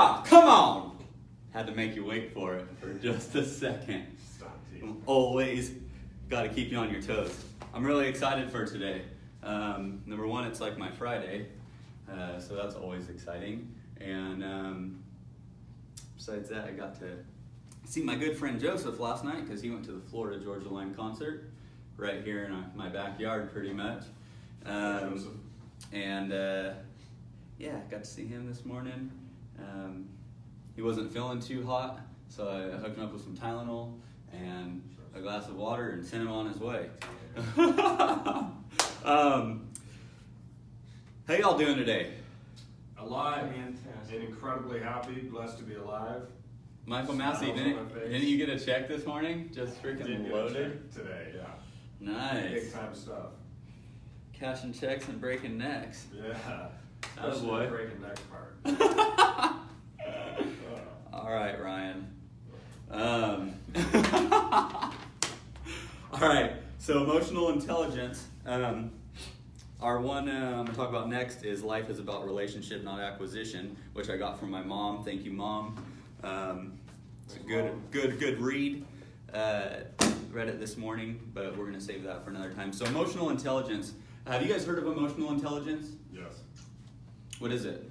Yeah, come on. Had to make you wait for it for just a second. Stop teasing. Always got to keep you on your toes. I'm really excited for today. Number one, it's like my Friday, so that's always exciting. And besides that, I got to see my good friend Joseph last night because he went to the Florida Georgia Line concert right here in my backyard pretty much. And yeah, got to see him this morning. He wasn't feeling too hot, so I hooked him up with some Tylenol and a glass of water and sent him on his way. How y'all doing today? Alive, and incredibly happy, blessed to be alive. Michael Massey, didn't you get a check this morning? Just freaking loaded? Today, yeah. Nice. Big time stuff. Cashing checks and breaking necks. Yeah. Oh Especially boy. the breaking neck part. All right, Ryan. All right, so emotional intelligence. Our one I'm going to talk about next is life is about relationship, not acquisition, which I got from my mom. Thank you, Mom. It's a good read. Read it this morning, but we're going to save that for another time. So emotional intelligence. Have you guys heard of emotional intelligence? Yes. What is it?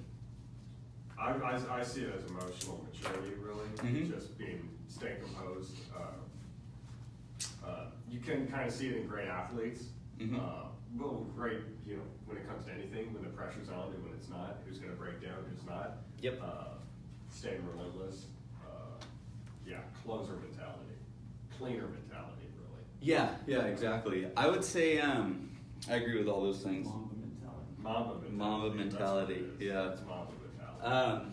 I see it as emotional maturity, really. Mm-hmm. Just staying composed. You can kind of see it in great athletes. Mm-hmm. Well, great, when it comes to anything, when the pressure's on and when it's not, who's going to break down, who's not. Yep. Staying relentless. Closer mentality. Cleaner mentality, really. Yeah, exactly. I would say I agree with all those things. Mamba mentality. Yeah. That's Mamba mentality.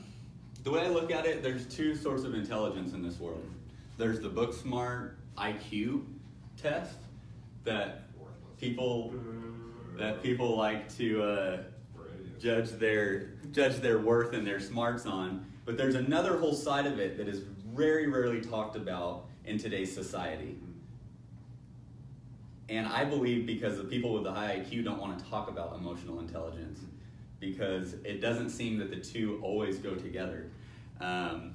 The way I look at it, there's two sorts of intelligence in this world. There's the book smart IQ test that people like to judge their worth and their smarts on. But there's another whole side of it that is very rarely talked about in today's society. And I believe because the people with the high IQ don't want to talk about emotional intelligence because it doesn't seem that the two always go together. And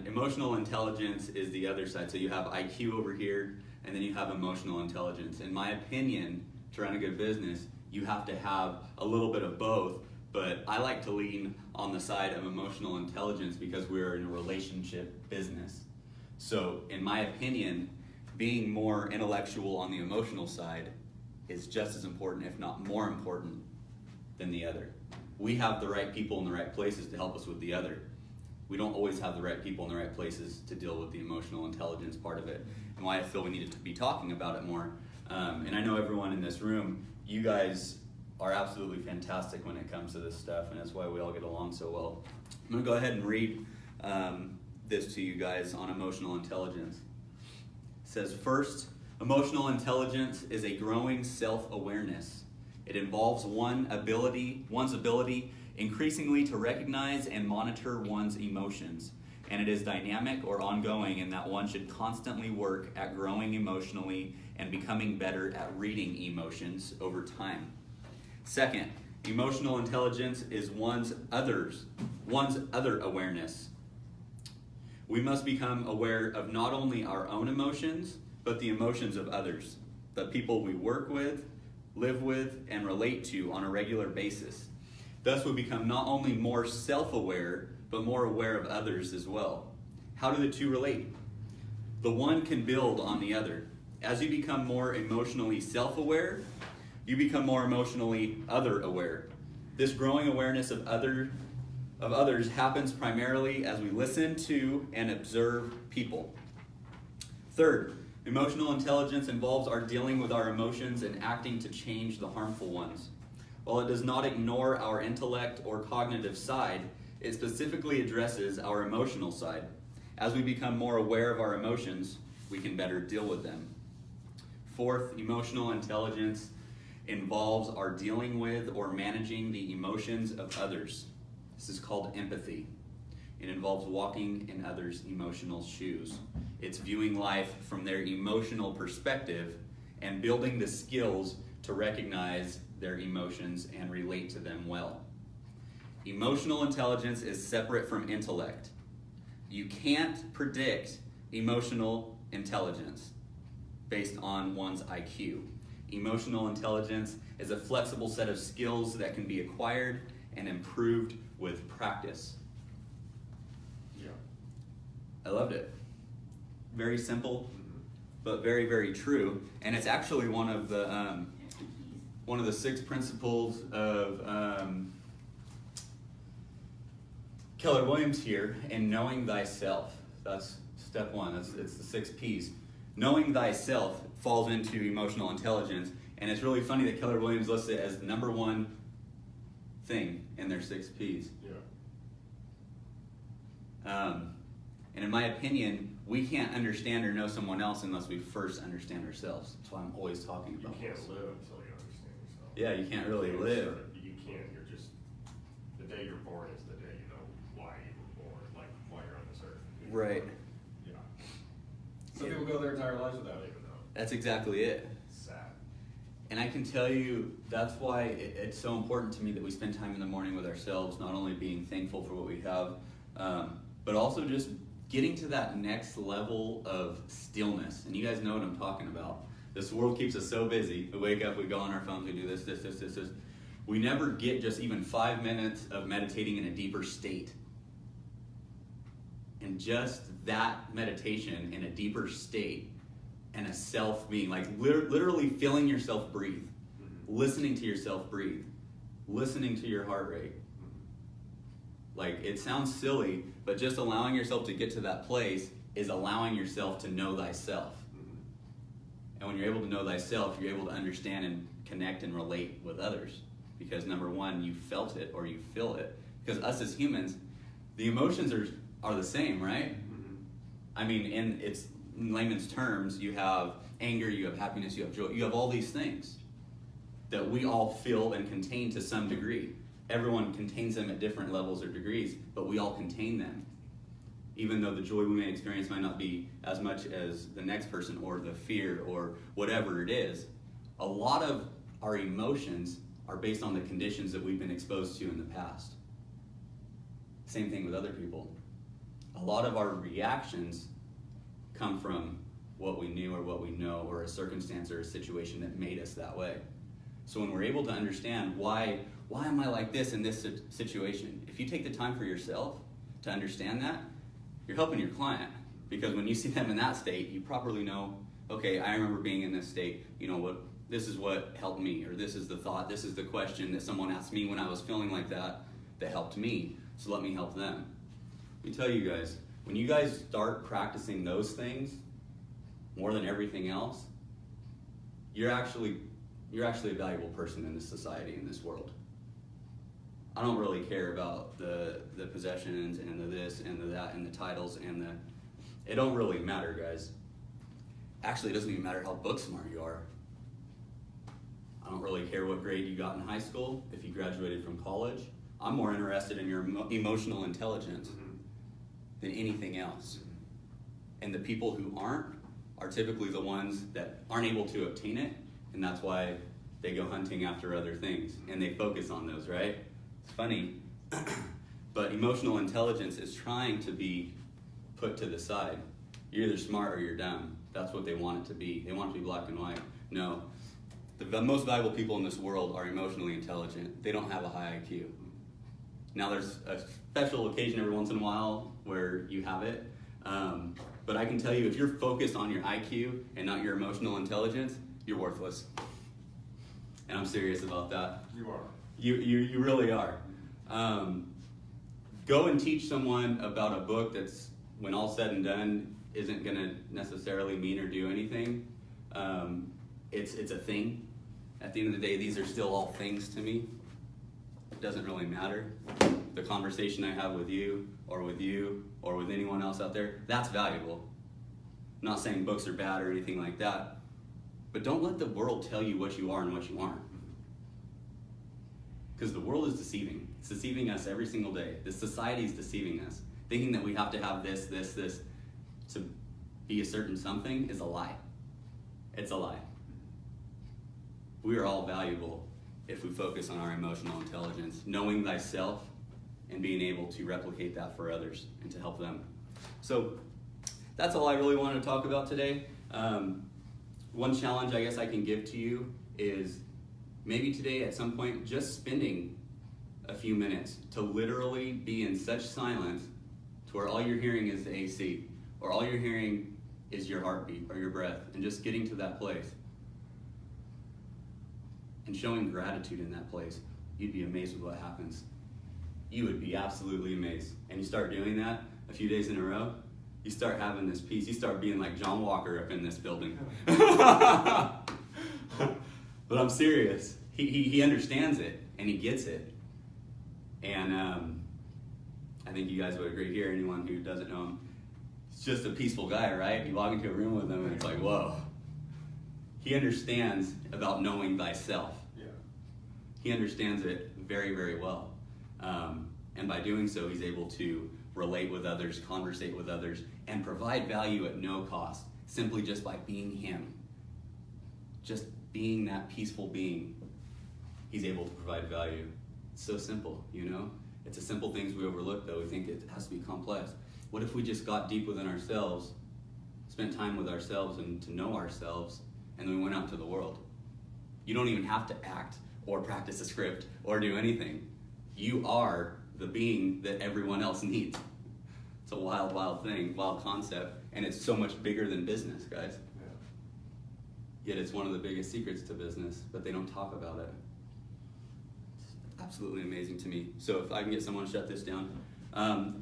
emotional intelligence is the other side. So you have IQ over here, and then you have emotional intelligence. In my opinion, to run a good business, you have to have a little bit of both. But I like to lean on the side of emotional intelligence because we're in a relationship business. So in my opinion, being more intellectual on the emotional side is just as important, if not more important, than the other. We have the right people in the right places to help us with the other. We don't always have the right people in the right places to deal with the emotional intelligence part of it, and why I feel we needed to be talking about it more. And I know everyone in this room, you guys are absolutely fantastic when it comes to this stuff, and that's why we all get along so well. I'm going to go ahead and read this to you guys on emotional intelligence. It says, first, emotional intelligence is a growing self-awareness. It involves one's ability increasingly to recognize and monitor one's emotions, and it is dynamic or ongoing in that one should constantly work at growing emotionally and becoming better at reading emotions over time. Second, emotional intelligence is one's other awareness. We must become aware of not only our own emotions, but the emotions of others, the people we work with, live with, and relate to on a regular basis. Thus, we become not only more self-aware, but more aware of others as well. How do the two relate? The one can build on the other. As you become more emotionally self-aware, you become more emotionally other-aware. This growing awareness of others happens primarily as we listen to and observe people. Third, emotional intelligence involves our dealing with our emotions and acting to change the harmful ones. While it does not ignore our intellect or cognitive side, it specifically addresses our emotional side. As we become more aware of our emotions, we can better deal with them. Fourth, emotional intelligence involves our dealing with or managing the emotions of others. This is called empathy. It involves walking in others' emotional shoes. It's viewing life from their emotional perspective and building the skills to recognize their emotions and relate to them well. Emotional intelligence is separate from intellect. You can't predict emotional intelligence based on one's IQ. Emotional intelligence is a flexible set of skills that can be acquired and improved with practice. Yeah. I loved it. Very simple, but very, very true. And it's actually one of the 6 principles of Keller Williams here, in knowing thyself. That's step 1. It's the 6 P's. Knowing thyself falls into emotional intelligence, and it's really funny that Keller Williams lists it as the number 1 thing in their 6 P's. Yeah. And in my opinion, we can't understand or know someone else unless we first understand ourselves. That's why I'm always talking about You can't this. live until you understand yourself. Yeah, you can't really live. You can't. You're just, the day you're born is the day you know why you were born, like why you're on this earth. Right. Yeah. Some people go their entire lives without even knowing. That's exactly it. Sad. And I can tell you, that's why it's so important to me that we spend time in the morning with ourselves, not only being thankful for what we have, but also just getting to that next level of stillness. And you guys know what I'm talking about. This world keeps us so busy. We wake up, we go on our phones, we do this. We never get just even 5 minutes of meditating in a deeper state. And just that meditation in a deeper state and a self being, like literally feeling yourself breathe, listening to yourself breathe, listening to your heart rate. Like, it sounds silly, but just allowing yourself to get to that place is allowing yourself to know thyself. And when you're able to know thyself, you're able to understand and connect and relate with others. Because number 1, you felt it or you feel it. Because us as humans, the emotions are the same, right? I mean, in layman's terms, you have anger, you have happiness, you have joy, you have all these things that we all feel and contain to some degree. Everyone contains them at different levels or degrees, but we all contain them. Even though the joy we may experience might not be as much as the next person, or the fear, or whatever it is, a lot of our emotions are based on the conditions that we've been exposed to in the past. Same thing with other people. A lot of our reactions come from what we knew or what we know, or a circumstance or a situation that made us that way. So when we're able to understand why am I like this in this situation, if you take the time for yourself to understand that, you're helping your client. Because when you see them in that state, you properly know, okay, I remember being in this state, you know what, this is what helped me, or this is the thought, this is the question that someone asked me when I was feeling like that helped me, so let me help them. Let me tell you guys, when you guys start practicing those things more than everything else, you're actually a valuable person in this society, in this world. I don't really care about the possessions and the this and the that and the titles and it don't really matter, guys. Actually, it doesn't even matter how book smart you are. I don't really care what grade you got in high school, if you graduated from college. I'm more interested in your emotional intelligence than anything else. And the people who aren't are typically the ones that aren't able to obtain it, and that's why they go hunting after other things, and they focus on those, right? It's funny, but emotional intelligence is trying to be put to the side. You're either smart or you're dumb. That's what they want it to be. They want it to be black and white. No, the most valuable people in this world are emotionally intelligent. They don't have a high IQ. Now there's a special occasion every once in a while where you have it, but I can tell you, if you're focused on your IQ and not your emotional intelligence, you're worthless. And I'm serious about that. You are. You really are. Go and teach someone about a book that's, when all said and done, isn't going to necessarily mean or do anything. It's a thing. At the end of the day, these are still all things to me. It doesn't really matter. The conversation I have with you or with anyone else out there, that's valuable. I'm not saying books are bad or anything like that, but don't let the world tell you what you are and what you aren't. Because the world is deceiving. It's deceiving us every single day. The society is deceiving us. Thinking that we have to have this to be a certain something is a lie. It's a lie. We are all valuable if we focus on our emotional intelligence. Knowing thyself and being able to replicate that for others and to help them. So that's all I really wanted to talk about today. One challenge I guess I can give to you is maybe today at some point just spending a few minutes to literally be in such silence to where all you're hearing is the AC, or all you're hearing is your heartbeat or your breath, and just getting to that place and showing gratitude in that place. You'd be amazed with what happens. You would be absolutely amazed. And you start doing that a few days in a row, you start having this peace. You start being like John Walker up in this building. But I'm serious. He understands it, and he gets it. And I think you guys would agree here, anyone who doesn't know him, he's just a peaceful guy, right? You walk into a room with him, and it's like, whoa. He understands about knowing thyself. Yeah. He understands it very, very well. And by doing so, he's able to relate with others, conversate with others, and provide value at no cost, simply just by being him. Just being that peaceful being, he's able to provide value. It's so simple, you know? It's the simple things we overlook, though. We think it has to be complex. What if we just got deep within ourselves, spent time with ourselves and to know ourselves, and then we went out to the world? You don't even have to act or practice a script or do anything. You are the being that everyone else needs. It's a wild, wild thing, wild concept, and it's so much bigger than business, guys. Yeah. Yet it's one of the biggest secrets to business, but they don't talk about it. It's absolutely amazing to me. So if I can get someone to shut this down.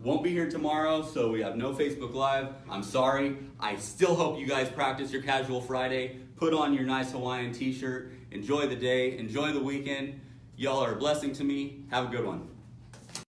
Won't be here tomorrow, so we have no Facebook Live. I'm sorry. I still hope you guys practice your Casual Friday. Put on your nice Hawaiian t-shirt. Enjoy the day. Enjoy the weekend. Y'all are a blessing to me. Have a good one.